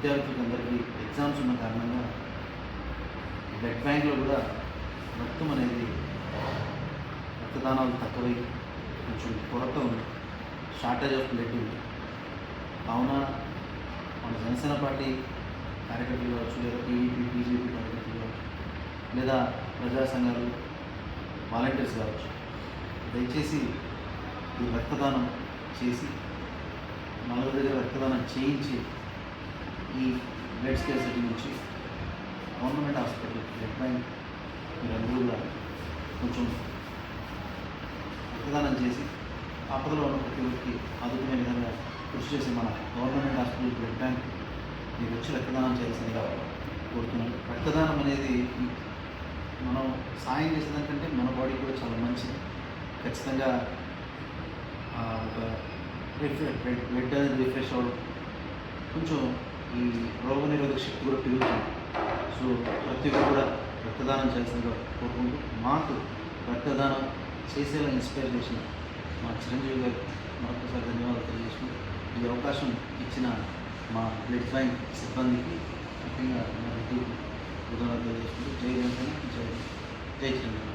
విద్యార్థులందరికీ ఎగ్జామ్స్ ఉన్న కారణంగా బ్లడ్ బ్యాంక్లో కూడా రక్తం అనేది రక్తదానాలు తక్కువై కొంచెం కొరత ఉంది, షార్టేజ్ ఆఫ్ బ్లడ్ ఉంది. కావున మన జనసేన పార్టీ కార్యకర్తలు కావచ్చు, లేదా టీడీపీ బీజేపీ కార్యకర్తలు కావచ్చు, లేదా ప్రజా సంఘాలు వాలంటీర్స్ కావచ్చు, దయచేసి ఈ రక్తదానం చేసి నలుగురి దగ్గర రక్తదానం చేయించి ఈ బ్లడ్ స్కేర్సిటీ నుంచి గవర్నమెంట్ హాస్పిటల్ బ్లడ్ బ్యాంక్ మీరందరూ కూడా కొంచెం రక్తదానం చేసి ఆపదలో ఉన్న ప్రతి ఒక్కరికి ఆదుకునే విధంగా కృషి చేసి మన గవర్నమెంట్ హాస్పిటల్ బ్లడ్ బ్యాంక్ మీరు వచ్చి రక్తదానం చేయాల్సిందిగా కోరుతున్నాను. రక్తదానం అనేది మనం సాయం చేసేదానికంటే మన బాడీ కూడా చాలా మంచిది. ఖచ్చితంగా ఒక బ్లడ్ అనేది రిఫ్రెష్ అవ్వడం, కొంచెం ఈ రోగనిరోధక శక్తి కూడా పెరుగుతుంది. సో ప్రతి ఒక్కరు కూడా రక్తదానం చేయాల్సిందిగా కోరుకుంటూ, మాకు రక్తదానం చేసేలా ఇన్స్పైర్ చేసిన మా చిరంజీవి గారు మరొకసారి ధన్యవాదాలు తెలియజేసుకుంటూ, ఈ అవకాశం ఇచ్చిన మా బ్లడ్ బ్యాంక్ సిబ్బందికి ముఖ్యంగా మా రెడ్డి ధన్యవాదాలు తెలియజేసుకుంటూ, జై జనసేన, జై చిరంజీవి.